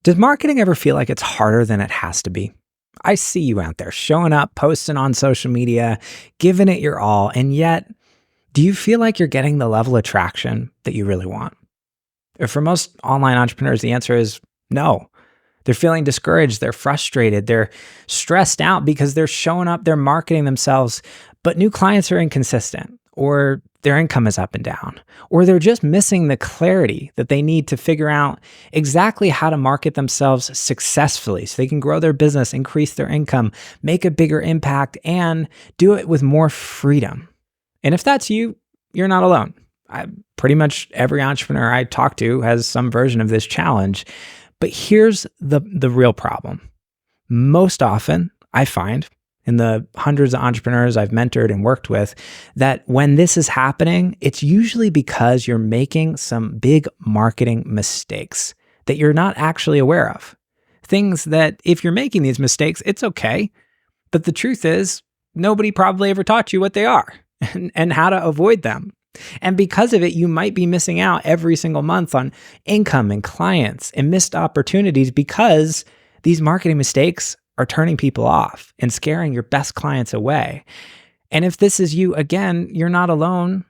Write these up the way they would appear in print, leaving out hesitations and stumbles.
Does marketing ever feel like it's harder than it has to be? I see you out there showing up, posting on social media, giving it your all, and yet, do you feel like you're getting the level of traction that you really want? For most online entrepreneurs, the answer is no. They're feeling discouraged, they're frustrated, they're stressed out because they're showing up, they're marketing themselves, but new clients are inconsistent, or their income is up and down, or they're just missing the clarity that they need to figure out exactly how to market themselves successfully so they can grow their business, increase their income, make a bigger impact, and do it with more freedom. And if that's you, you're not alone. Pretty much every entrepreneur I talk to has some version of this challenge. But here's the real problem. Most often, I find in the hundreds of entrepreneurs I've mentored and worked with, that when this is happening, it's usually because you're making some big marketing mistakes that you're not actually aware of. Things that if you're making these mistakes, it's okay. But the truth is, nobody probably ever taught you what they are and how to avoid them. And because of it, you might be missing out every single month on income and clients and missed opportunities because these marketing mistakes are turning people off and scaring your best clients away. And if this is you, again, you're not alone.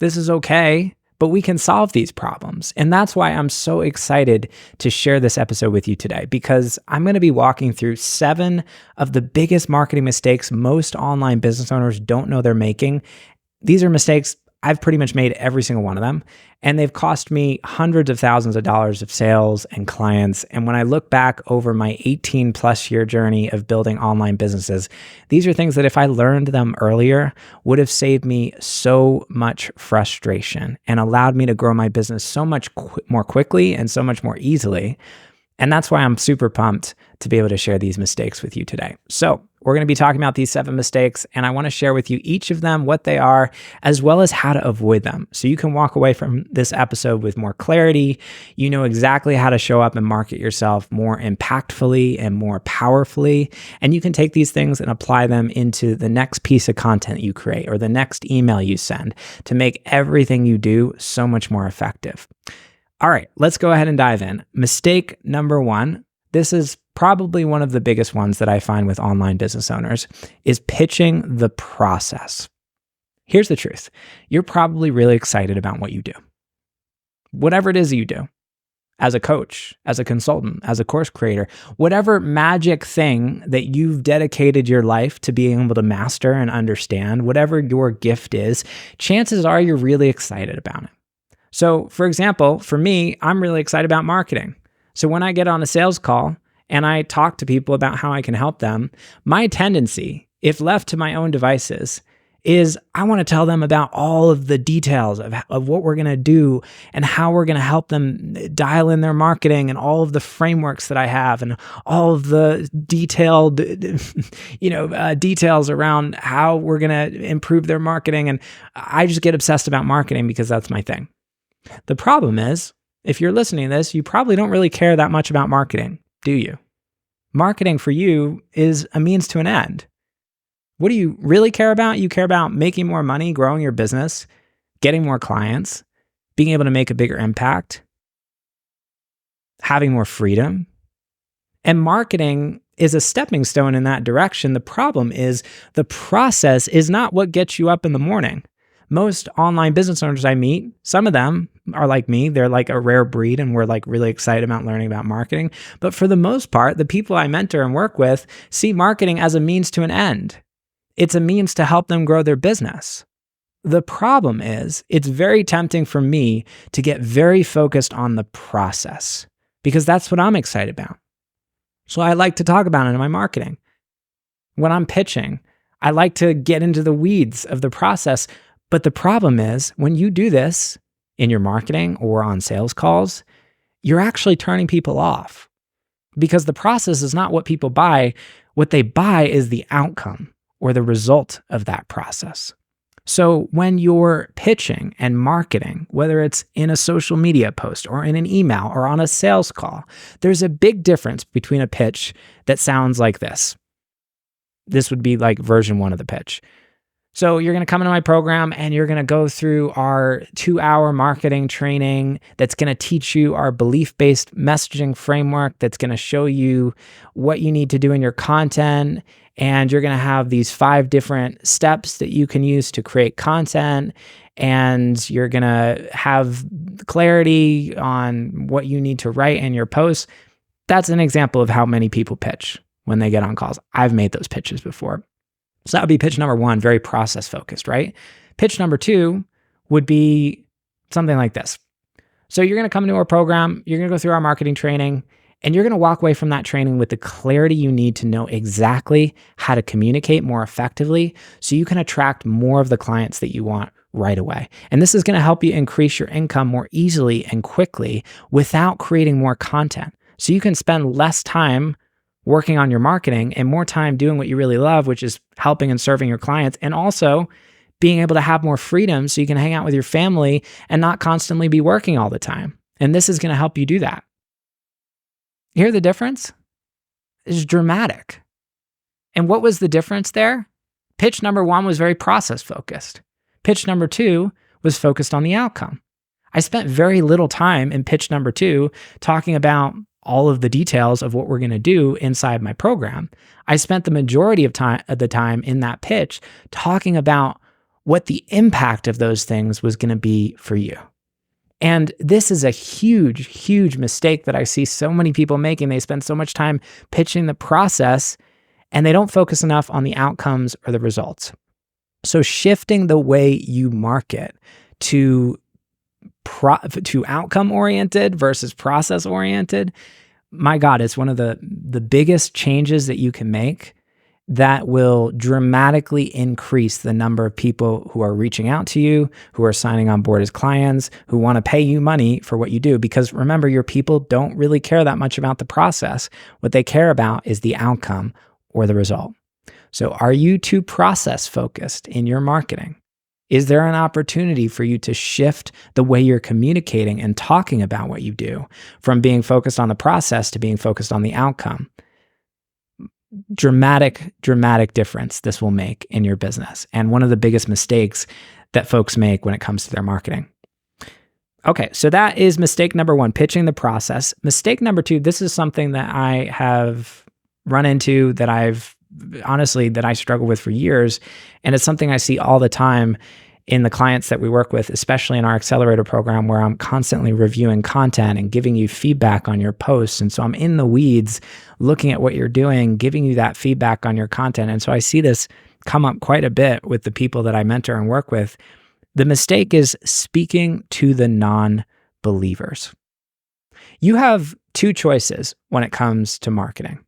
This is okay, but we can solve these problems. And that's why I'm so excited to share this episode with you today, because I'm going to be walking through 7 of the biggest marketing mistakes most online business owners don't know they're making. These are mistakes I've pretty much made every single one of them, and they've cost me hundreds of thousands of dollars of sales and clients. And when I look back over my 18 plus year journey of building online businesses, these are things that if I learned them earlier would have saved me so much frustration and allowed me to grow my business so much more quickly and so much more easily. And that's why I'm super pumped to be able to share these mistakes with you today. So we're going to be talking about these 7 mistakes, and I want to share with you each of them, what they are, as well as how to avoid them. So you can walk away from this episode with more clarity. You know exactly how to show up and market yourself more impactfully and more powerfully. And you can take these things and apply them into the next piece of content you create or the next email you send to make everything you do so much more effective. All right, let's go ahead and dive in. Mistake number 1. This is probably one of the biggest ones that I find with online business owners, is pitching the process. Here's the truth. You're probably really excited about what you do. Whatever it is you do, as a coach, as a consultant, as a course creator, whatever magic thing that you've dedicated your life to being able to master and understand, whatever your gift is, chances are you're really excited about it. So for example, for me, I'm really excited about marketing. So when I get on a sales call and I talk to people about how I can help them, my tendency, if left to my own devices, is I want to tell them about all of the details of what we're going to do and how we're going to help them dial in their marketing and all of the frameworks that I have and all of the detailed, details around how we're going to improve their marketing. And I just get obsessed about marketing because that's my thing. The problem is, if you're listening to this, you probably don't really care that much about marketing, do you? Marketing for you is a means to an end. What do you really care about? You care about making more money, growing your business, getting more clients, being able to make a bigger impact, having more freedom. And marketing is a stepping stone in that direction. The problem is the process is not what gets you up in the morning. Most online business owners I meet, some of them are like me. They're like a rare breed and we're like really excited about learning about marketing. But for the most part, the people I mentor and work with see marketing as a means to an end. It's a means to help them grow their business. The problem is it's very tempting for me to get very focused on the process because that's what I'm excited about. So I like to talk about it in my marketing. When I'm pitching, I like to get into the weeds of the process. But the problem is when you do this in your marketing or on sales calls, you're actually turning people off because the process is not what people buy. What they buy is the outcome or the result of that process. So when you're pitching and marketing, whether it's in a social media post or in an email or on a sales call, there's a big difference between a pitch that sounds like this. This would be like version 1 of the pitch. So you're going to come into my program and you're going to go through our 2-hour marketing training that's going to teach you our belief-based messaging framework that's going to show you what you need to do in your content. And you're going to have these 5 different steps that you can use to create content. And you're going to have clarity on what you need to write in your posts. That's an example of how many people pitch when they get on calls. I've made those pitches before. So that would be pitch number 1, very process focused, right? Pitch number 2 would be something like this. So you're going to come into our program, you're going to go through our marketing training, and you're going to walk away from that training with the clarity you need to know exactly how to communicate more effectively so you can attract more of the clients that you want right away. And this is going to help you increase your income more easily and quickly without creating more content. So you can spend less time working on your marketing and more time doing what you really love, which is helping and serving your clients, and also being able to have more freedom so you can hang out with your family and not constantly be working all the time. And this is going to help you do that. You hear the difference? It's dramatic. And what was the difference there? Pitch number 1 was very process focused. Pitch number 2 was focused on the outcome. I spent very little time in pitch number 2 talking about all of the details of what we're going to do inside my program. I spent the majority of the time in that pitch talking about what the impact of those things was going to be for you. And this is a huge, huge mistake that I see so many people making. They spend so much time pitching the process and they don't focus enough on the outcomes or the results. So shifting the way you market to outcome oriented versus process oriented, my God, it's one of the biggest changes that you can make that will dramatically increase the number of people who are reaching out to you, who are signing on board as clients, who want to pay you money for what you do. Because remember, your people don't really care that much about the process. What they care about is the outcome or the result. So are you too process focused in your marketing? Is there an opportunity for you to shift the way you're communicating and talking about what you do from being focused on the process to being focused on the outcome? Dramatic difference this will make in your business. And one of the biggest mistakes that folks make when it comes to their marketing. Okay, so that is mistake number 1, pitching the process. Mistake number 2, this is something that I have run into that I struggle with for years. And it's something I see all the time in the clients that we work with, especially in our accelerator program, where I'm constantly reviewing content and giving you feedback on your posts. And so I'm in the weeds looking at what you're doing, giving you that feedback on your content. And so I see this come up quite a bit with the people that I mentor and work with. The mistake is speaking to the non-believers. You have 2 choices when it comes to marketing.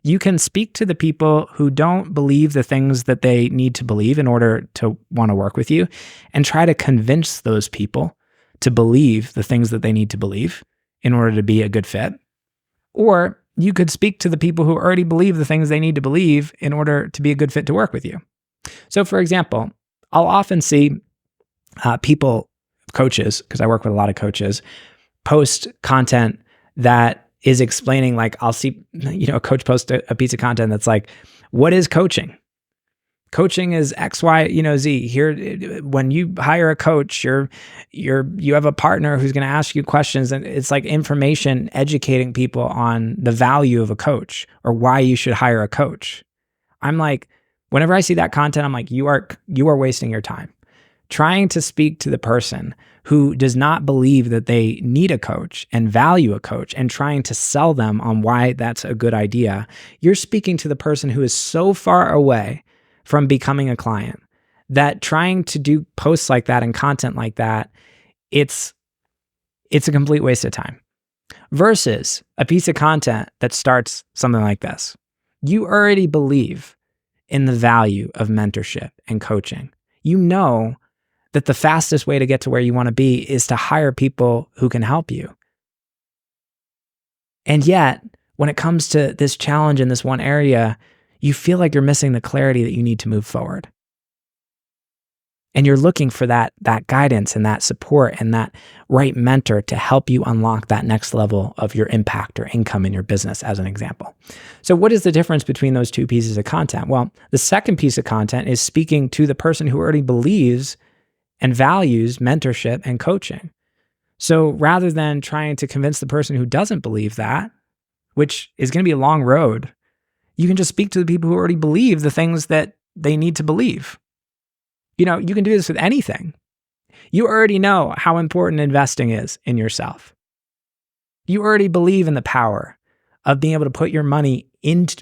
You can speak to the people who don't believe the things that they need to believe in order to want to work with you and try to convince those people to believe the things that they need to believe in order to be a good fit. Or you could speak to the people who already believe the things they need to believe in order to be a good fit to work with you. So for example, I'll often see coaches, because I work with a lot of coaches, post content that is explaining, like, I'll see, a coach post a piece of content that's like, what is coaching? Coaching is X, Y, Z. Here, when you hire a coach, you have a partner who's going to ask you questions, and it's like information educating people on the value of a coach or why you should hire a coach. I'm like, whenever I see that content, I'm like, you are wasting your time trying to speak to the person who does not believe that they need a coach and value a coach and trying to sell them on why that's a good idea. You're speaking to the person who is so far away from becoming a client that trying to do posts like that and content like that, it's a complete waste of time. Versus a piece of content that starts something like this. You already believe in the value of mentorship and coaching. You know that the fastest way to get to where you want to be is to hire people who can help you. And yet, when it comes to this challenge in this one area, you feel like you're missing the clarity that you need to move forward. And you're looking for that guidance and that support and that right mentor to help you unlock that next level of your impact or income in your business, as an example. So what is the difference between those two pieces of content? Well, the second piece of content is speaking to the person who already believes and values mentorship and coaching. So rather than trying to convince the person who doesn't believe that, which is going to be a long road, you can just speak to the people who already believe the things that they need to believe. You can do this with anything. You already know how important investing is in yourself. You already believe in the power of being able to put your money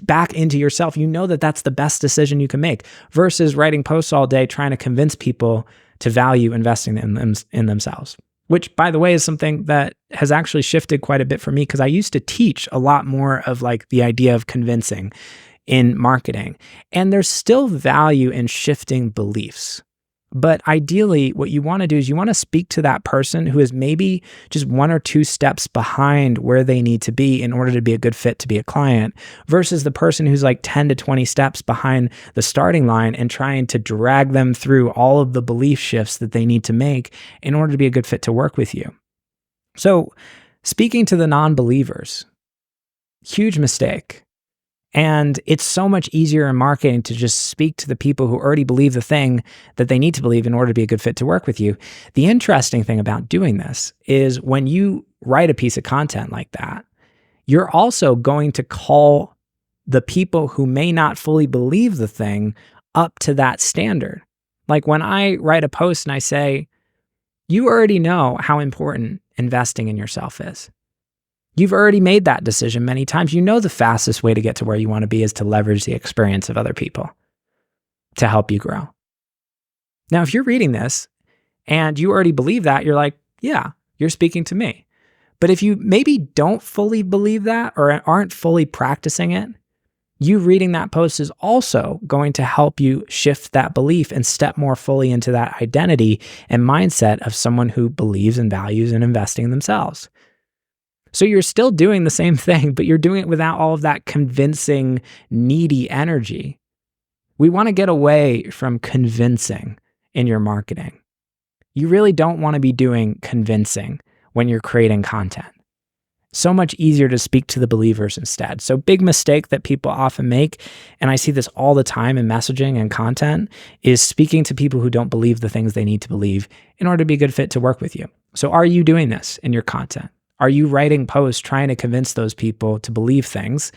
back into yourself. You know that that's the best decision you can make versus writing posts all day trying to convince people to value investing in themselves, which, by the way, is something that has actually shifted quite a bit for me because I used to teach a lot more of like the idea of convincing in marketing. And there's still value in shifting beliefs. But ideally, what you want to do is you want to speak to that person who is maybe just 1 or 2 steps behind where they need to be in order to be a good fit to be a client versus the person who's like 10 to 20 steps behind the starting line and trying to drag them through all of the belief shifts that they need to make in order to be a good fit to work with you. So speaking to the non-believers, huge mistake. And it's so much easier in marketing to just speak to the people who already believe the thing that they need to believe in order to be a good fit to work with you. The interesting thing about doing this is when you write a piece of content like that, you're also going to call the people who may not fully believe the thing up to that standard. Like when I write a post and I say, you already know how important investing in yourself is. You've already made that decision many times. You know the fastest way to get to where you want to be is to leverage the experience of other people to help you grow. Now, if you're reading this and you already believe that, you're like, yeah, you're speaking to me. But if you maybe don't fully believe that or aren't fully practicing it, you reading that post is also going to help you shift that belief and step more fully into that identity and mindset of someone who believes and values in investing in themselves. So you're still doing the same thing, but you're doing it without all of that convincing, needy energy. We want to get away from convincing in your marketing. You really don't want to be doing convincing when you're creating content. So much easier to speak to the believers instead. So big mistake that people often make, and I see this all the time in messaging and content, is speaking to people who don't believe the things they need to believe in order to be a good fit to work with you. So are you doing this in your content? Are you writing posts trying to convince those people to believe things?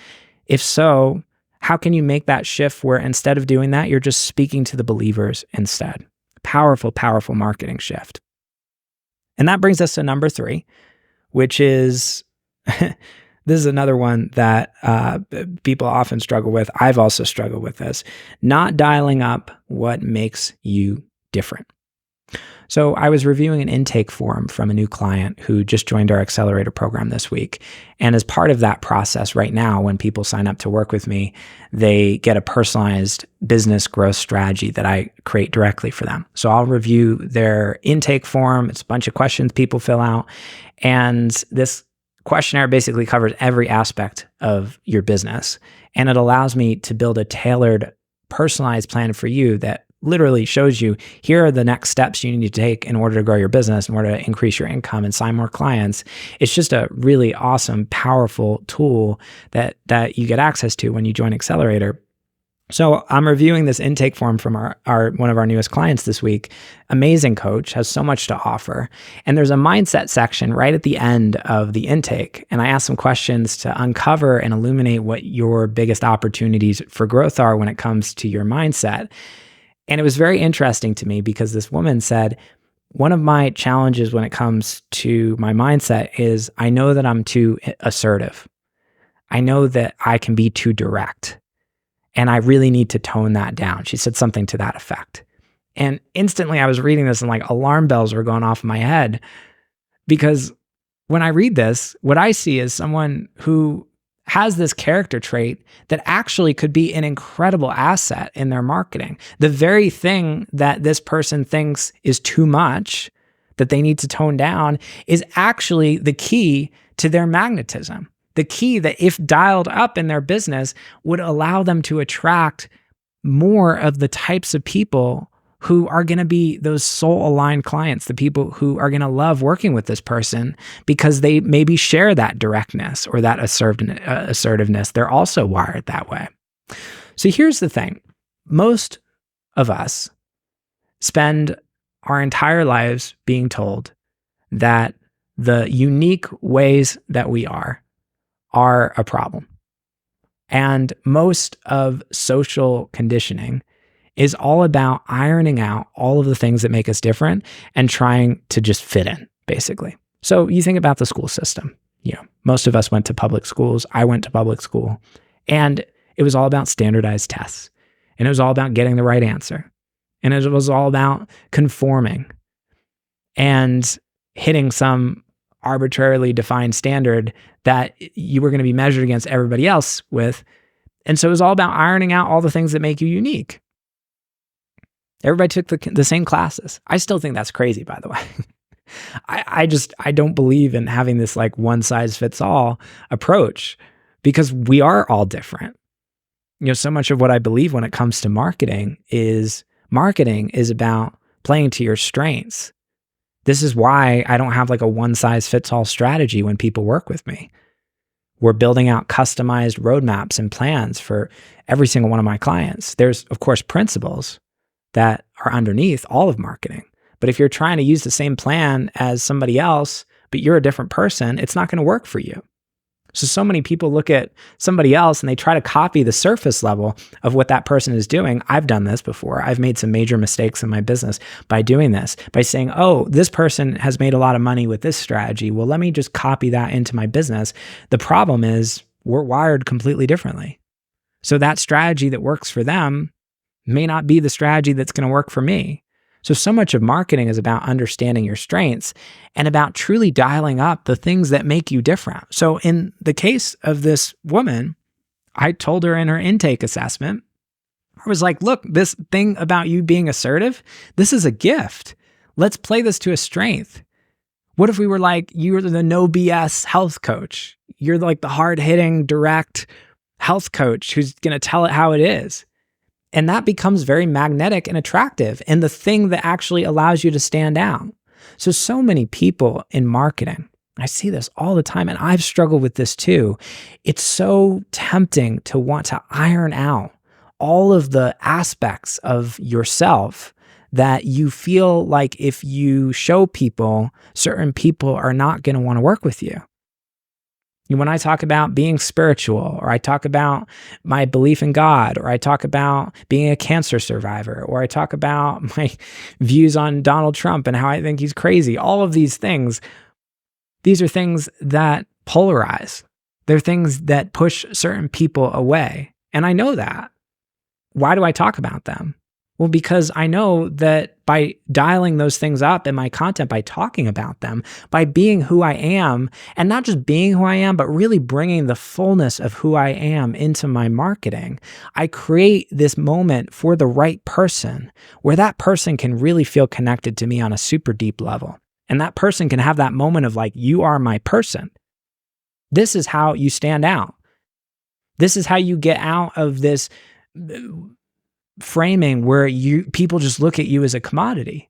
If so, how can you make that shift where instead of doing that, you're just speaking to the believers instead? Powerful, powerful marketing shift. And that brings us to number 3, which is, this is another one that people often struggle with. I've also struggled with this, not dialing up what makes you different. So I was reviewing an intake form from a new client who just joined our accelerator program this week. And as part of that process right now, when people sign up to work with me, they get a personalized business growth strategy that I create directly for them. So I'll review their intake form. It's a bunch of questions people fill out. And this questionnaire basically covers every aspect of your business. And it allows me to build a tailored, personalized plan for you that literally shows you, here are the next steps you need to take in order to grow your business, in order to increase your income and sign more clients. It's just a really awesome, powerful tool that you get access to when you join Accelerator. So I'm reviewing this intake form from our one of our newest clients this week. Amazing coach, has so much to offer. And there's a mindset section right at the end of the intake. And I asked some questions to uncover and illuminate what your biggest opportunities for growth are when it comes to your mindset. And it was very interesting to me because this woman said, one of my challenges when it comes to my mindset is I know that I'm too assertive. I know that I can be too direct. And I really need to tone that down. She said something to that effect. And instantly I was reading this and like alarm bells were going off in my head because when I read this, what I see is someone who has this character trait that actually could be an incredible asset in their marketing. The very thing that this person thinks is too much, that they need to tone down, is actually the key to their magnetism. The key that if dialed up in their business would allow them to attract more of the types of people who are going to be those soul aligned clients, the people who are going to love working with this person because they maybe share that directness or that assertiveness. They're also wired that way. So here's the thing. Most of us spend our entire lives being told that the unique ways that we are a problem. And most of social conditioning is all about ironing out all of the things that make us different and trying to just fit in, basically. So you think about the school system. Most of us went to public schools. I went to public school. And it was all about standardized tests. And it was all about getting the right answer. And it was all about conforming and hitting some arbitrarily defined standard that you were going to be measured against everybody else with. And so it was all about ironing out all the things that make you unique. Everybody took the same classes. I still think that's crazy, by the way. I don't believe in having this like one size fits all approach because we are all different. So much of what I believe when it comes to marketing is about playing to your strengths. This is why I don't have like a one size fits all strategy when people work with me. We're building out customized roadmaps and plans for every single one of my clients. There's, of course, principles that are underneath all of marketing. But if you're trying to use the same plan as somebody else, but you're a different person, it's not going to work for you. So many people look at somebody else and they try to copy the surface level of what that person is doing. I've done this before. I've made some major mistakes in my business by doing this, by saying, oh, this person has made a lot of money with this strategy. Well, let me just copy that into my business. The problem is we're wired completely differently. So that strategy that works for them may not be the strategy that's going to work for me. So much of marketing is about understanding your strengths and about truly dialing up the things that make you different. So in the case of this woman, I told her in her intake assessment, I was like, look, this thing about you being assertive, this is a gift. Let's play this to a strength. What if we were like, you're the no BS health coach? You're like the hard hitting, direct health coach who's going to tell it how it is. And that becomes very magnetic and attractive and the thing that actually allows you to stand out. So many people in marketing, I see this all the time and I've struggled with this too. It's so tempting to want to iron out all of the aspects of yourself that you feel like if you show people, certain people are not going to want to work with you. When I talk about being spiritual, or I talk about my belief in God, or I talk about being a cancer survivor, or I talk about my views on Donald Trump and how I think he's crazy, all of these things, these are things that polarize. They're things that push certain people away. And I know that. Why do I talk about them? Well, because I know that by dialing those things up in my content, by talking about them, by being who I am, and not just being who I am, but really bringing the fullness of who I am into my marketing, I create this moment for the right person where that person can really feel connected to me on a super deep level. And that person can have that moment of like, you are my person. This is how you stand out. This is how you get out of this framing where people just look at you as a commodity.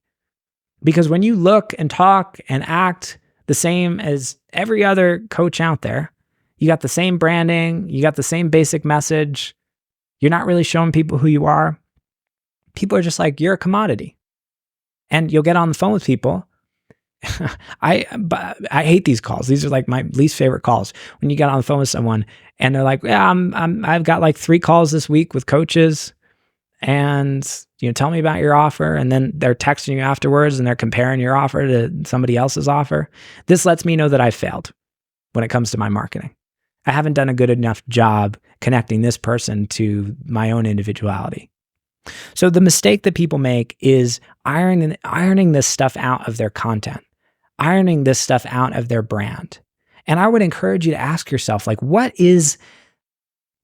Because when you look and talk and act the same as every other coach out there, you got the same branding, you got the same basic message, you're not really showing people who you are. People are just like, you're a commodity. And you'll get on the phone with people. I hate these calls. These are like my least favorite calls. When you get on the phone with someone and they're like, yeah, I've got like 3 calls this week with coaches. And, tell me about your offer. And then they're texting you afterwards and they're comparing your offer to somebody else's offer. This lets me know that I failed when it comes to my marketing. I haven't done a good enough job connecting this person to my own individuality. So the mistake that people make is ironing this stuff out of their content, ironing this stuff out of their brand. And I would encourage you to ask yourself, like, what is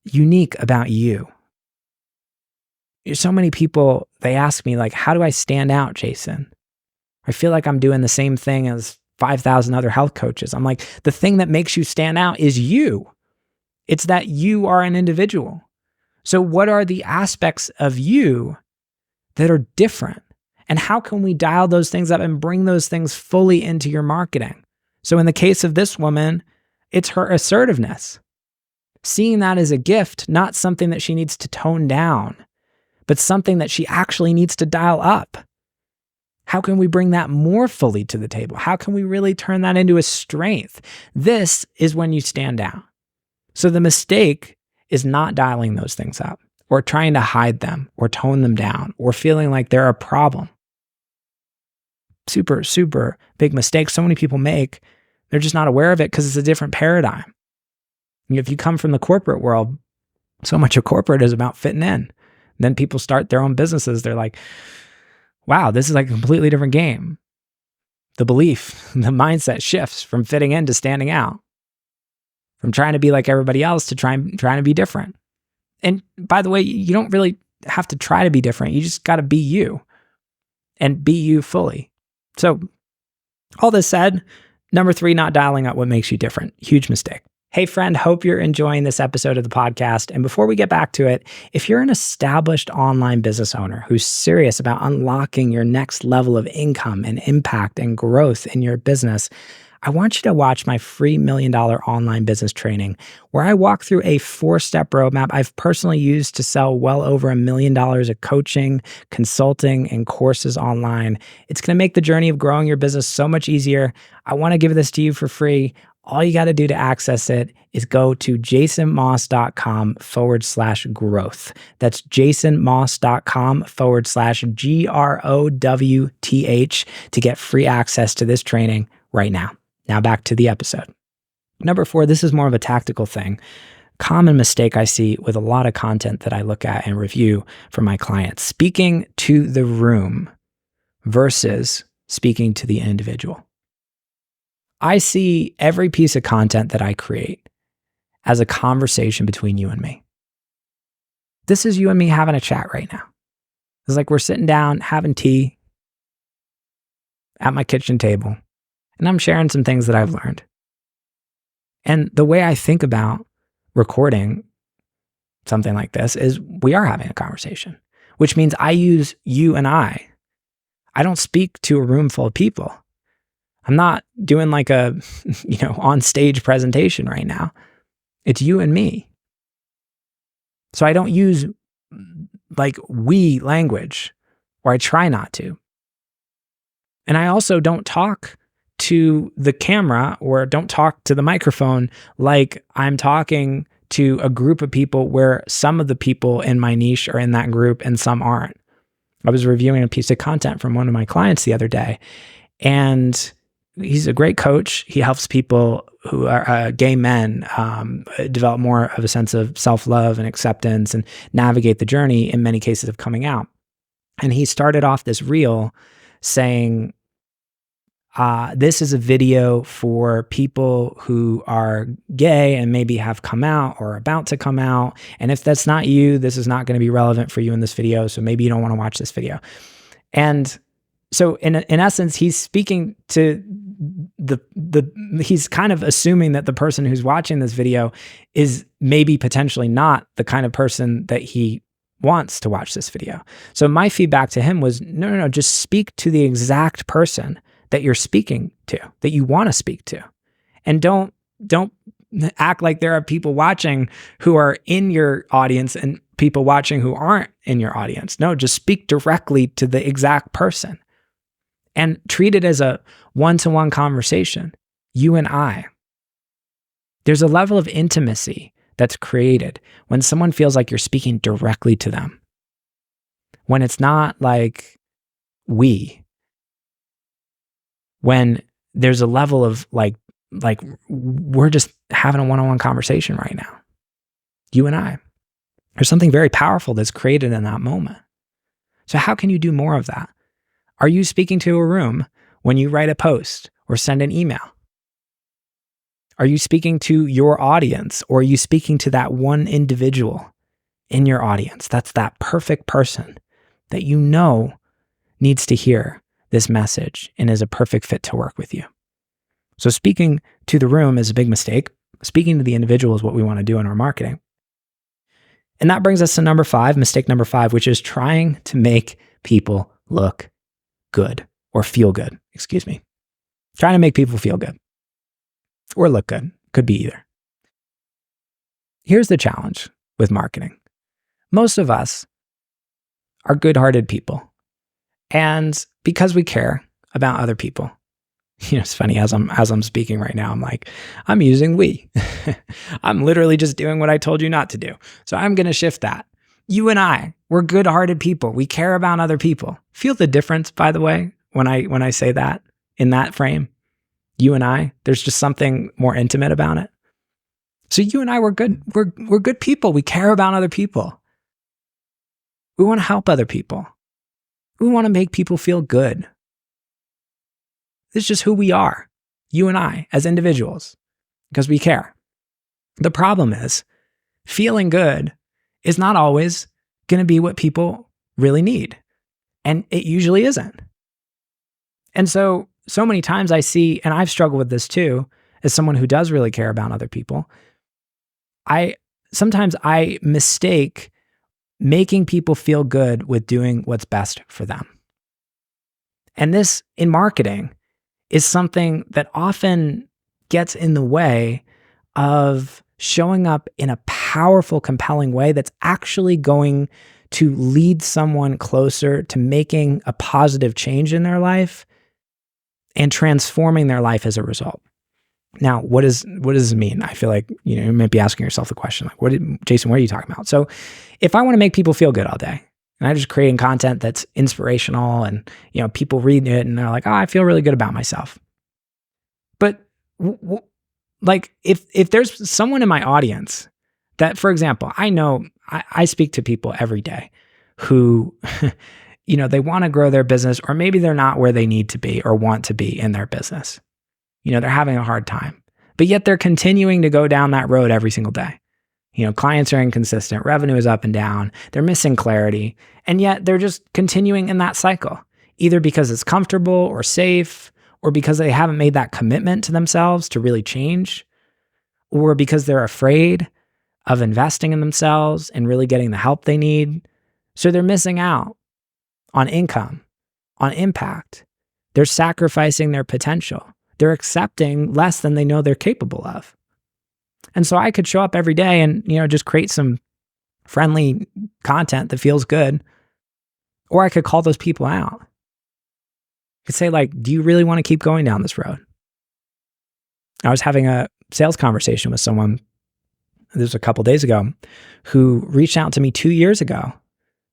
unique about you? So many people, they ask me like, how do I stand out, Jason? I feel like I'm doing the same thing as 5,000 other health coaches. I'm like, the thing that makes you stand out is you. It's that you are an individual. So what are the aspects of you that are different? And how can we dial those things up and bring those things fully into your marketing? So in the case of this woman, it's her assertiveness. Seeing that as a gift, not something that she needs to tone down, but something that she actually needs to dial up. How can we bring that more fully to the table? How can we really turn that into a strength? This is when you stand out. So the mistake is not dialing those things up or trying to hide them or tone them down or feeling like they're a problem. Super, super big mistake so many people make. They're just not aware of it because it's a different paradigm. If you come from the corporate world, so much of corporate is about fitting in. Then people start their own businesses. They're like, wow, this is like a completely different game. The belief, the mindset shifts from fitting in to standing out, from trying to be like everybody else to trying to be different. And by the way, you don't really have to try to be different. You just got to be you and be you fully. So all this said, number 3, not dialing up what makes you different. Huge mistake. Hey friend, hope you're enjoying this episode of the podcast. And before we get back to it, if you're an established online business owner who's serious about unlocking your next level of income and impact and growth in your business, I want you to watch my free $1 Million online business training, where I walk through a 4-step roadmap I've personally used to sell well over $1 million of coaching, consulting, and courses online. It's going to make the journey of growing your business so much easier. I want to give this to you for free. All you got to do to access it is go to jasonmoss.com/growth. That's jasonmoss.com/GROWTH to get free access to this training right now. Now back to the episode. Number 4, this is more of a tactical thing. Common mistake I see with a lot of content that I look at and review for my clients: speaking to the room versus speaking to the individual. I see every piece of content that I create as a conversation between you and me. This is you and me having a chat right now. It's like we're sitting down having tea at my kitchen table, and I'm sharing some things that I've learned. And the way I think about recording something like this is we are having a conversation, which means I use you and I. I don't speak to a room full of people. I'm not doing like a, on stage presentation right now. It's you and me. So I don't use like we language, or I try not to. And I also don't talk to the camera or don't talk to the microphone like I'm talking to a group of people where some of the people in my niche are in that group and some aren't. I was reviewing a piece of content from one of my clients the other day, and he's a great coach. He helps people who are gay men develop more of a sense of self-love and acceptance and navigate the journey in many cases of coming out. And he started off this reel saying, this is a video for people who are gay and maybe have come out or are about to come out. And if that's not you, this is not going to be relevant for you in this video. So maybe you don't want to watch this video. And so in essence, he's speaking to he's kind of assuming that the person who's watching this video is maybe potentially not the kind of person that he wants to watch this video. So my feedback to him was, no, just speak to the exact person that you're speaking to, that you want to speak to. And don't act like there are people watching who are in your audience and people watching who aren't in your audience. No, just speak directly to the exact person. And treat it as a one-to-one conversation, you and I. There's a level of intimacy that's created when someone feels like you're speaking directly to them. When it's not like we. When there's a level of like we're just having a one-on-one conversation right now, you and I. There's something very powerful that's created in that moment. So how can you do more of that? Are you speaking to a room when you write a post or send an email? Are you speaking to your audience, or are you speaking to that one individual in your audience? That's that perfect person that you know needs to hear this message and is a perfect fit to work with you. So speaking to the room is a big mistake. Speaking to the individual is what we want to do in our marketing. And that brings us to number 5, mistake number 5, which is trying to make people look good or feel good, excuse me. Trying to make people feel good or look good. Could be either. Here's the challenge with marketing. Most of us are good-hearted people. And because we care about other people, it's funny, as I'm speaking right now, I'm using we. I'm literally just doing what I told you not to do. So I'm going to shift that. You and I, we're good-hearted people. We care about other people. Feel the difference, by the way, when I say that in that frame. You and I, there's just something more intimate about it. So you and I, we're good. We're good people. We care about other people. We want to help other people. We want to make people feel good. This is just who we are, you and I, as individuals, because we care. The problem is, feeling good is not always going to be what people really need. And it usually isn't. And so many times I see, and I've struggled with this too, as someone who does really care about other people, sometimes I mistake making people feel good with doing what's best for them. And this, in marketing, is something that often gets in the way of showing up in a powerful, compelling way that's actually going to lead someone closer to making a positive change in their life and transforming their life as a result. Now, what does this mean? I feel like you might be asking yourself the question, Jason, what are you talking about? So if I want to make people feel good all day, and I'm just creating content that's inspirational and people read it and they're like, oh, I feel really good about myself. But if there's someone in my audience that, for example, I know I speak to people every day who, they want to grow their business, or maybe they're not where they need to be or want to be in their business. They're having a hard time, but yet they're continuing to go down that road every single day. Clients are inconsistent, revenue is up and down, they're missing clarity, and yet they're just continuing in that cycle, either because it's comfortable or safe, or because they haven't made that commitment to themselves to really change, or because they're afraid of investing in themselves and really getting the help they need. So they're missing out on income, on impact. They're sacrificing their potential. They're accepting less than they know they're capable of. And so I could show up every day and, just create some friendly content that feels good. Or I could call those people out. I could say, do you really want to keep going down this road? I was having a sales conversation with someone, this was a couple days ago, who reached out to me 2 years ago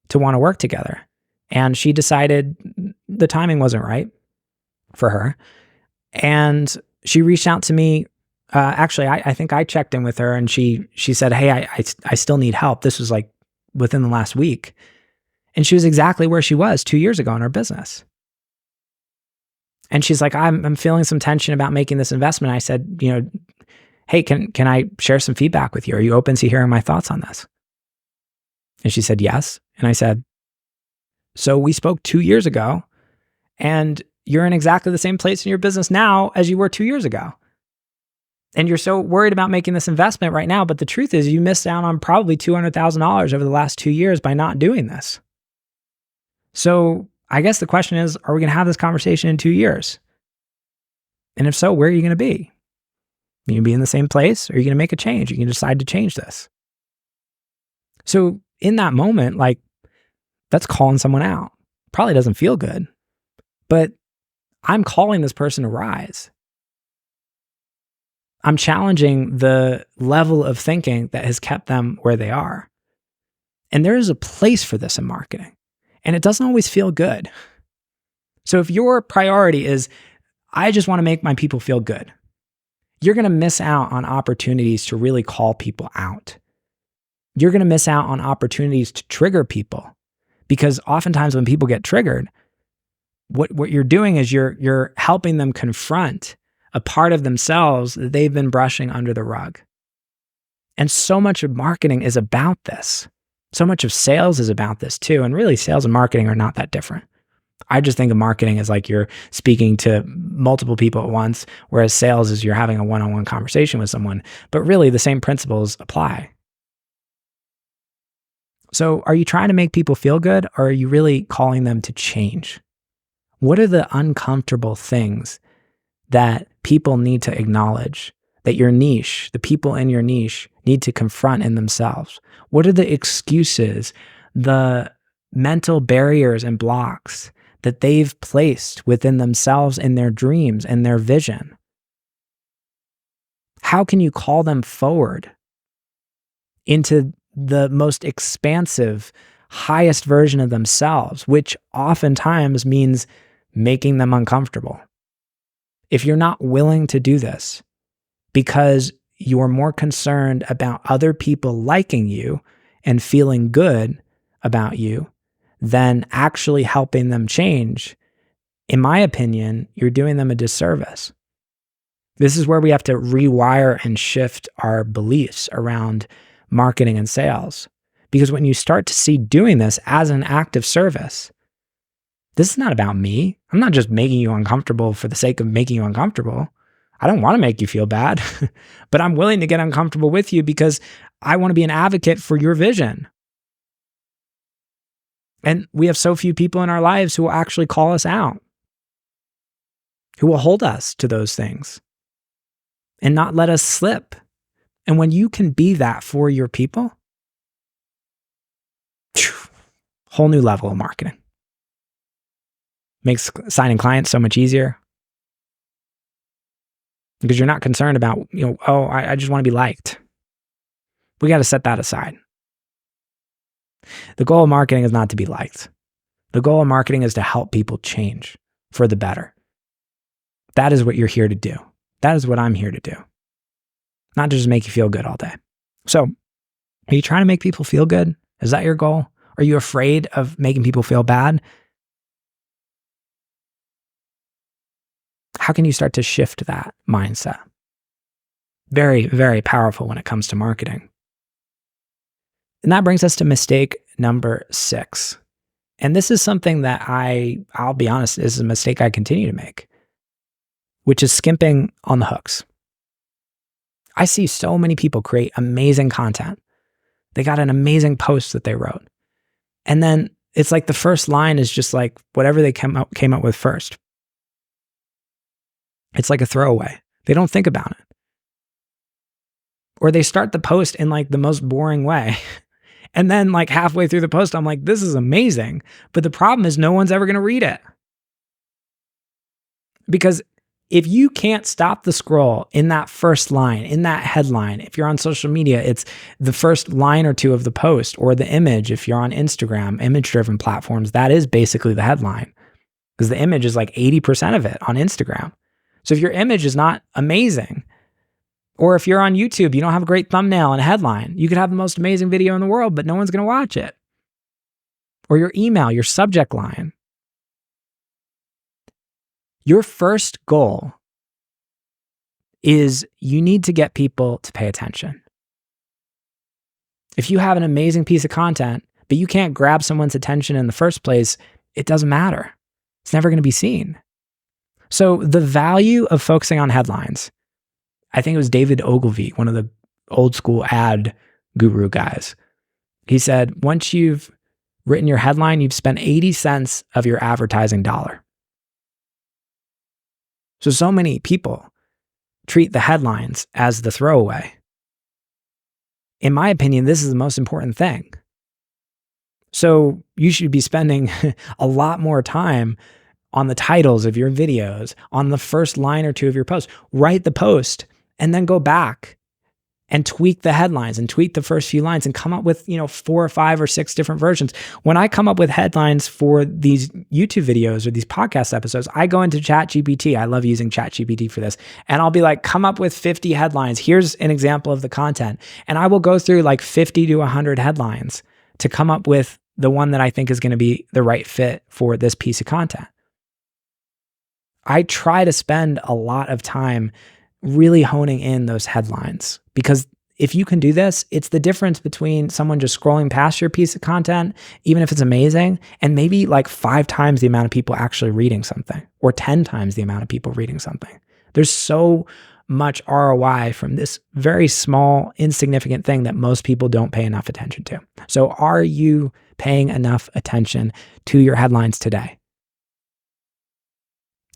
to want to work together. And she decided the timing wasn't right for her. And she reached out to me. Actually, I think I checked in with her and she said, hey, I still need help. This was within the last week. And she was exactly where she was 2 years ago in her business. And she's like, I'm feeling some tension about making this investment. I said, hey, can I share some feedback with you? Are you open to hearing my thoughts on this? And she said, yes. And I said, so we spoke 2 years ago and you're in exactly the same place in your business now as you were 2 years ago. And you're so worried about making this investment right now. But the truth is you missed out on probably $200,000 over the last 2 years by not doing this. So I guess the question is, are we going to have this conversation in 2 years? And if so, where are you going to be? Are you going to be in the same place? Or are you going to make a change? You can decide to change this. So in that moment, that's calling someone out. Probably doesn't feel good, but I'm calling this person to rise. I'm challenging the level of thinking that has kept them where they are. And there is a place for this in marketing, and it doesn't always feel good. So if your priority is, I just want to make my people feel good, you're going to miss out on opportunities to really call people out. You're going to miss out on opportunities to trigger people, because oftentimes when people get triggered, what you're doing is you're helping them confront a part of themselves that they've been brushing under the rug. And so much of marketing is about this. So much of sales is about this too. And really, sales and marketing are not that different. I just think of marketing as you're speaking to multiple people at once, whereas sales is you're having a one-on-one conversation with someone. But really, the same principles apply. So are you trying to make people feel good, or are you really calling them to change? What are the uncomfortable things that people need to acknowledge, that your niche, the people in your niche, need to confront in themselves? What are the excuses, the mental barriers and blocks that they've placed within themselves in their dreams and their vision? How can you call them forward into the most expansive, highest version of themselves, which oftentimes means making them uncomfortable? If you're not willing to do this because you're more concerned about other people liking you and feeling good about you than actually helping them change, in my opinion, you're doing them a disservice. This is where we have to rewire and shift our beliefs around marketing and sales. Because when you start to see doing this as an act of service, this is not about me. I'm not just making you uncomfortable for the sake of making you uncomfortable. I don't want to make you feel bad, but I'm willing to get uncomfortable with you because I want to be an advocate for your vision. And we have so few people in our lives who will actually call us out, who will hold us to those things and not let us slip. And when you can be that for your people, whole new level of marketing. Makes signing clients so much easier because you're not concerned about, I just want to be liked. We got to set that aside. The goal of marketing is not to be liked. The goal of marketing is to help people change for the better. That is what you're here to do. That is what I'm here to do. Not just make you feel good all day. So, are you trying to make people feel good? Is that your goal? Are you afraid of making people feel bad? How can you start to shift that mindset? Very, very powerful when it comes to marketing. And that brings us to mistake number 6. And this is something that I'll be honest, is a mistake I continue to make, which is skimping on the hooks. I see so many people create amazing content. They got an amazing post that they wrote. And then it's like the first line is just like whatever they came up with first. It's like a throwaway. They don't think about it. Or they start the post in like the most boring way. And then like halfway through the post, I'm like, this is amazing. But the problem is no one's ever going to read it. Because if you can't stop the scroll in that first line, in that headline, if you're on social media, it's the first line or two of the post, or the image. If you're on Instagram, image-driven platforms, that is basically the headline, because the image is like 80% of it on Instagram. So if your image is not amazing, or if you're on YouTube, you don't have a great thumbnail and a headline, you could have the most amazing video in the world, but no one's going to watch it. Or your email, your subject line. Your first goal is you need to get people to pay attention. If you have an amazing piece of content, but you can't grab someone's attention in the first place, it doesn't matter. It's never going to be seen. So the value of focusing on headlines, I think it was David Ogilvy, one of the old school ad guru guys. He said, once you've written your headline, you've spent 80 cents of your advertising dollar. So many people treat the headlines as the throwaway. In my opinion, this is the most important thing. So you should be spending a lot more time on the titles of your videos, on the first line or two of your post. Write the post and then go back and tweak the headlines and tweak the first few lines and come up with, 4 or 5 or 6 different versions. When I come up with headlines for these YouTube videos or these podcast episodes, I go into ChatGPT. I love using ChatGPT for this. And I'll be like, come up with 50 headlines. Here's an example of the content. And I will go through like 50 to 100 headlines to come up with the one that I think is going to be the right fit for this piece of content. I try to spend a lot of time really honing in those headlines, because if you can do this, it's the difference between someone just scrolling past your piece of content, even if it's amazing, and maybe like 5 times the amount of people actually reading something, or 10 times the amount of people reading something. There's so much ROI from this very small, insignificant thing that most people don't pay enough attention to. So are you paying enough attention to your headlines today?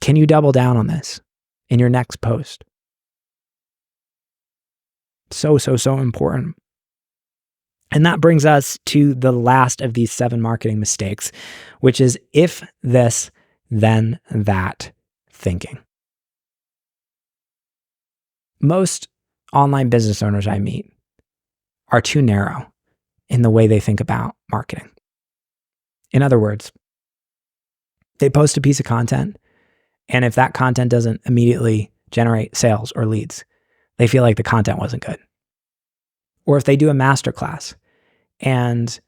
Can you double down on this in your next post? So important. And that brings us to the last of these 7 marketing mistakes, which is if this, then that thinking. Most online business owners I meet are too narrow in the way they think about marketing. In other words, they post a piece of content, and if that content doesn't immediately generate sales or leads, they feel like the content wasn't good. Or if they do a masterclass and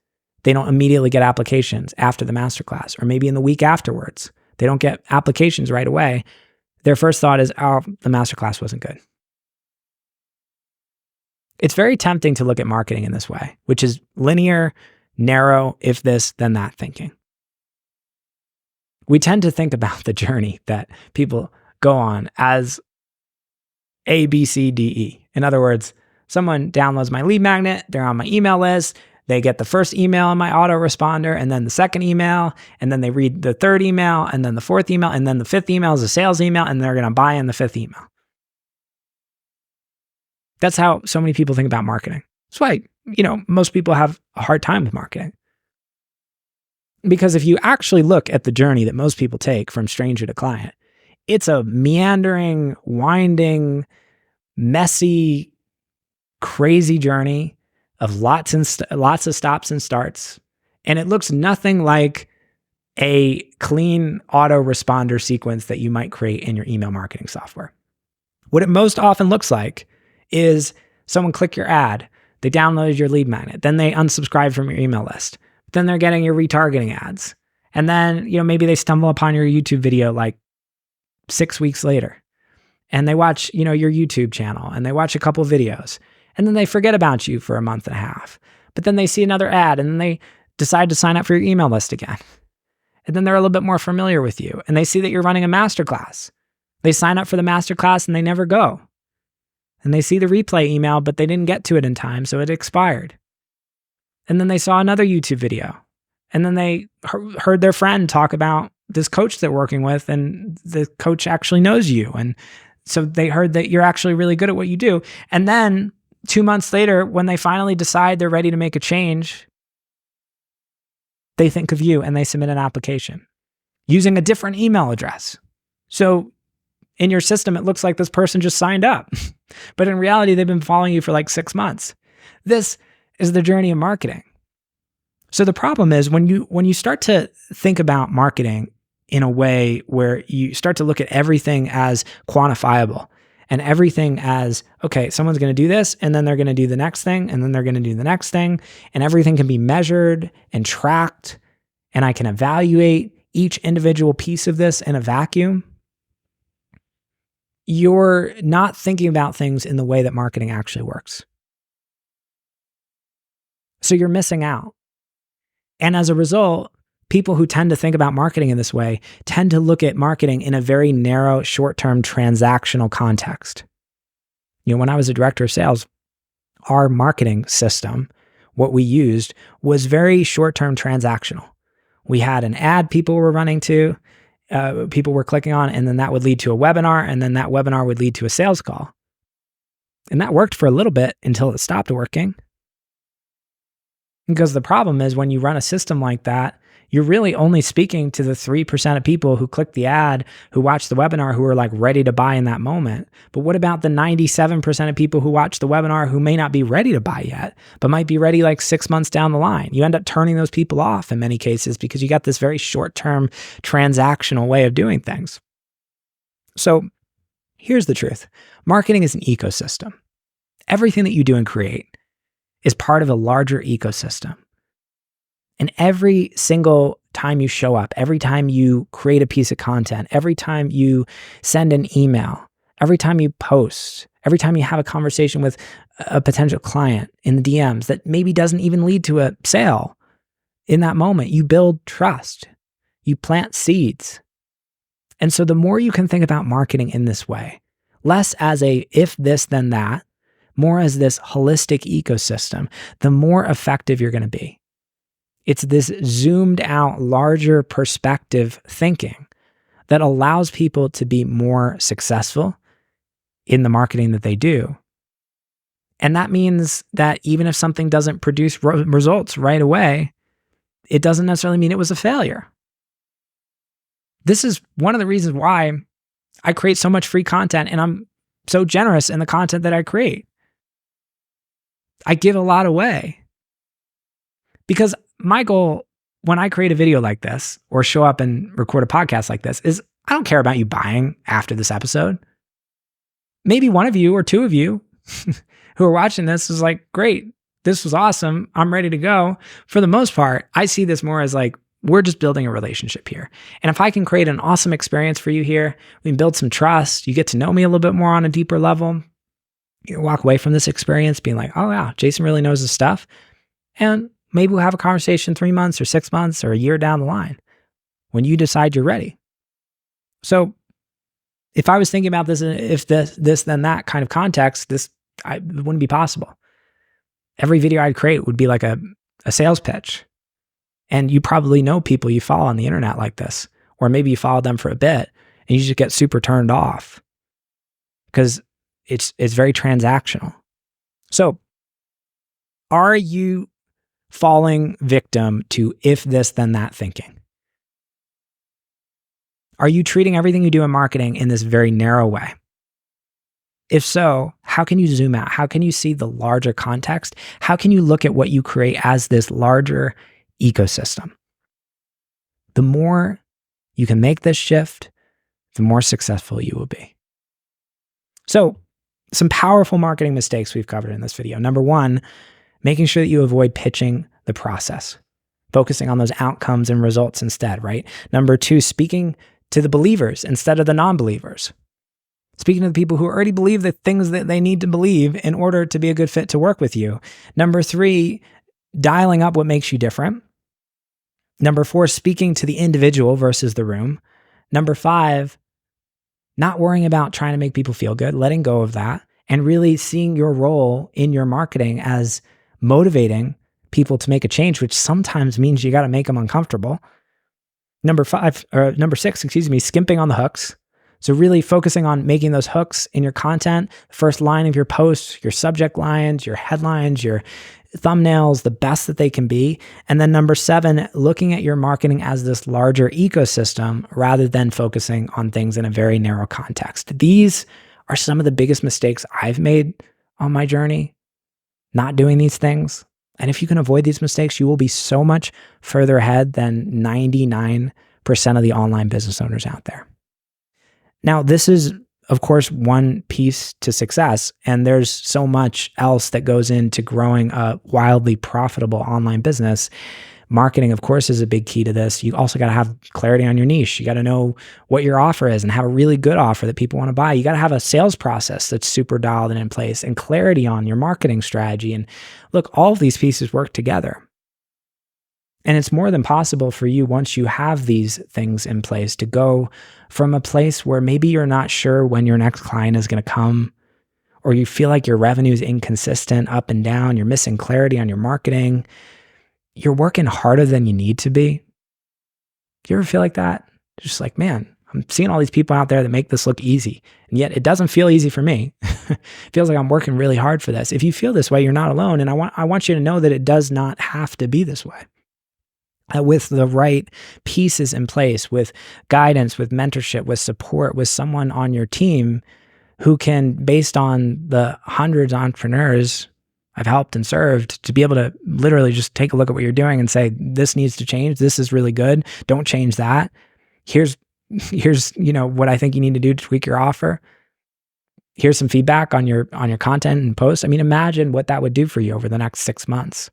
they don't immediately get applications after the masterclass, or maybe in the week afterwards, they don't get applications right away, their first thought is, oh, the masterclass wasn't good. It's very tempting to look at marketing in this way, which is linear, narrow, if this, then that thinking. We tend to think about the journey that people go on as A, B, C, D, E. In other words, someone downloads my lead magnet, they're on my email list, they get the first email in my autoresponder, and then the second email, and then they read the third email, and then the fourth email, and then the fifth email is a sales email, and they're going to buy in the fifth email. That's how so many people think about marketing. That's why, most people have a hard time with marketing. Because if you actually look at the journey that most people take from stranger to client, it's a meandering, winding, messy, crazy journey of lots of stops and starts. And it looks nothing like a clean autoresponder sequence that you might create in your email marketing software. What it most often looks like is someone click your ad, they downloaded your lead magnet, then they unsubscribe from your email list. Then they're getting your retargeting ads. And then, maybe they stumble upon your YouTube video like 6 weeks later. And they watch, your YouTube channel, and they watch a couple videos. And then they forget about you for a month and a half. But then they see another ad, and then they decide to sign up for your email list again. And then they're a little bit more familiar with you, and they see that you're running a masterclass. They sign up for the masterclass and they never go. And they see the replay email, but they didn't get to it in time, so it expired. And then they saw another YouTube video. And then they heard their friend talk about this coach they're working with, and the coach actually knows you. And so they heard that you're actually really good at what you do. And then 2 months later, when they finally decide they're ready to make a change, they think of you and they submit an application using a different email address. So in your system, it looks like this person just signed up. But in reality, they've been following you for like 6 months. This is the journey of marketing. So the problem is when you start to think about marketing in a way where you start to look at everything as quantifiable and everything as, okay, someone's going to do this, and then they're going to do the next thing, and then they're going to do the next thing, and everything can be measured and tracked, and I can evaluate each individual piece of this in a vacuum, you're not thinking about things in the way that marketing actually works. So you're missing out. And as a result, people who tend to think about marketing in this way tend to look at marketing in a very narrow, short-term transactional context. When I was a director of sales, our marketing system, what we used was very short-term transactional. We had an ad people were running to, people were clicking on, and then that would lead to a webinar, and then that webinar would lead to a sales call. And that worked for a little bit until it stopped working. Because the problem is when you run a system like that, you're really only speaking to the 3% of people who click the ad, who watch the webinar, who are like ready to buy in that moment. But what about the 97% of people who watch the webinar who may not be ready to buy yet, but might be ready like 6 months down the line? You end up turning those people off in many cases because you got this very short-term transactional way of doing things. So here's the truth. Marketing is an ecosystem. Everything that you do and create is part of a larger ecosystem. And every single time you show up, every time you create a piece of content, every time you send an email, every time you post, every time you have a conversation with a potential client in the DMs that maybe doesn't even lead to a sale, in that moment, you build trust, you plant seeds. And so the more you can think about marketing in this way, less as a if this, then that, more as this holistic ecosystem, the more effective you're going to be. It's this zoomed out, larger perspective thinking that allows people to be more successful in the marketing that they do. And that means that even if something doesn't produce results right away, it doesn't necessarily mean it was a failure. This is one of the reasons why I create so much free content and I'm so generous in the content that I create. I give a lot away because my goal when I create a video like this or show up and record a podcast like this is I don't care about you buying after this episode. Maybe one of you or two of you who are watching this is like, great, this was awesome. I'm ready to go. For the most part, I see this more as like, we're just building a relationship here. And if I can create an awesome experience for you here, we can build some trust. You get to know me a little bit more on a deeper level. You walk away from this experience being like, oh yeah, Jason really knows his stuff. And maybe we'll have a conversation 3 months or 6 months or a year down the line when you decide you're ready. So if I was thinking about this, if this, then that kind of context, it wouldn't be possible. Every video I'd create would be like a sales pitch. And you probably know people you follow on the internet like this, or maybe you follow them for a bit and you just get super turned off because it's very transactional. So are you falling victim to if this, then that thinking? Are you treating everything you do in marketing in this very narrow way? If so, how can you zoom out? How can you see the larger context? How can you look at what you create as this larger ecosystem? The more you can make this shift, the more successful you will be. So, some powerful marketing mistakes we've covered in this video. Number one, making sure that you avoid pitching the process, focusing on those outcomes and results instead, right? Number two, speaking to the believers instead of the non-believers. Speaking to the people who already believe the things that they need to believe in order to be a good fit to work with you. Number three, dialing up what makes you different. Number four, speaking to the individual versus the room. Number five, not worrying about trying to make people feel good, letting go of that, and really seeing your role in your marketing as motivating people to make a change, which sometimes means you got to make them uncomfortable. Number six, skimping on the hooks. So really focusing on making those hooks in your content, the first line of your posts, your subject lines, your headlines, your thumbnails, the best that they can be. And then number seven, looking at your marketing as this larger ecosystem rather than focusing on things in a very narrow context. These are some of the biggest mistakes I've made on my journey, not doing these things. And if you can avoid these mistakes, you will be so much further ahead than 99% of the online business owners out there. Now, this is, of course, one piece to success, and there's so much else that goes into growing a wildly profitable online business. Marketing, of course, is a big key to this. You also got to have clarity on your niche. You got to know what your offer is and have a really good offer that people want to buy. You got to have a sales process that's super dialed in place and clarity on your marketing strategy. And look, all of these pieces work together. And it's more than possible for you, once you have these things in place, to go from a place where maybe you're not sure when your next client is going to come, or you feel like your revenue is inconsistent up and down, you're missing clarity on your marketing, you're working harder than you need to be. Do you ever feel like that? Just like, man, I'm seeing all these people out there that make this look easy, and yet it doesn't feel easy for me. It feels like I'm working really hard for this. If you feel this way, you're not alone. And I want you to know that it does not have to be this way. With the right pieces in place, with guidance, with mentorship, with support, with someone on your team who can, based on the hundreds of entrepreneurs I've helped and served, to be able to literally just take a look at what you're doing and say, this needs to change. This is really good. Don't change that. Here's what I think you need to do to tweak your offer. Here's some feedback on your content and posts. I mean, imagine what that would do for you over the next 6 months.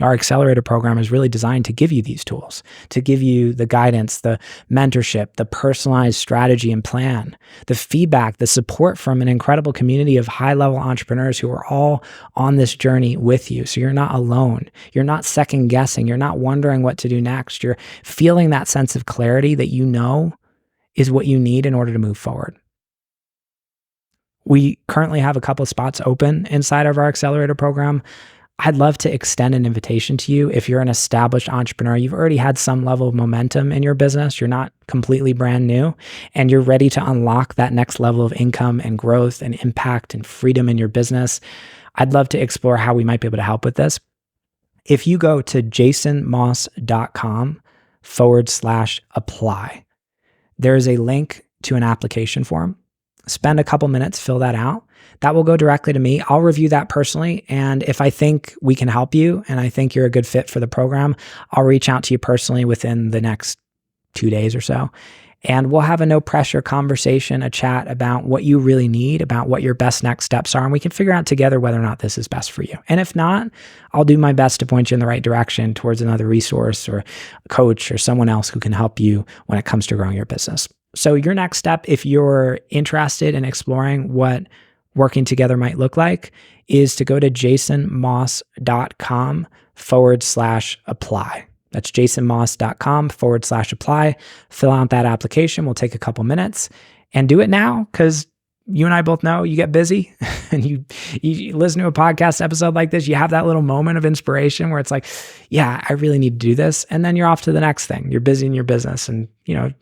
Our accelerator program is really designed to give you these tools, to give you the guidance, the mentorship, the personalized strategy and plan, the feedback, the support from an incredible community of high-level entrepreneurs who are all on this journey with you. So you're not alone. You're not second guessing. You're not wondering what to do next. You're feeling that sense of clarity that you know is what you need in order to move forward. We currently have a couple of spots open inside of our accelerator program. I'd love to extend an invitation to you. If you're an established entrepreneur, you've already had some level of momentum in your business, you're not completely brand new, and you're ready to unlock that next level of income and growth and impact and freedom in your business, I'd love to explore how we might be able to help with this. If you go to jasonmoss.com/apply, there is a link to an application form. Spend a couple minutes, fill that out. That will go directly to me. I'll review that personally. And if I think we can help you and I think you're a good fit for the program, I'll reach out to you personally within the next 2 days or so. And we'll have a no pressure conversation, a chat about what you really need, about what your best next steps are. And we can figure out together whether or not this is best for you. And if not, I'll do my best to point you in the right direction towards another resource or a coach or someone else who can help you when it comes to growing your business. So your next step, if you're interested in exploring what working together might look like, is to go to jasonmoss.com/apply. That's jasonmoss.com/apply. Fill out that application. We'll take a couple minutes and do it now, because you and I both know you get busy and you listen to a podcast episode like this, you have that little moment of inspiration where it's like, yeah, I really need to do this. And then you're off to the next thing. You're busy in your business, and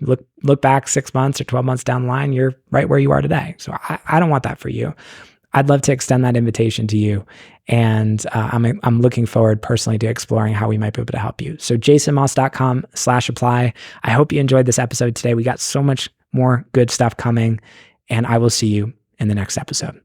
look back 6 months or 12 months down the line, you're right where you are today. So I don't want that for you. I'd love to extend that invitation to you. And I'm looking forward personally to exploring how we might be able to help you. So jasonmoss.com/apply. I hope you enjoyed this episode today. We got so much more good stuff coming, and I will see you in the next episode.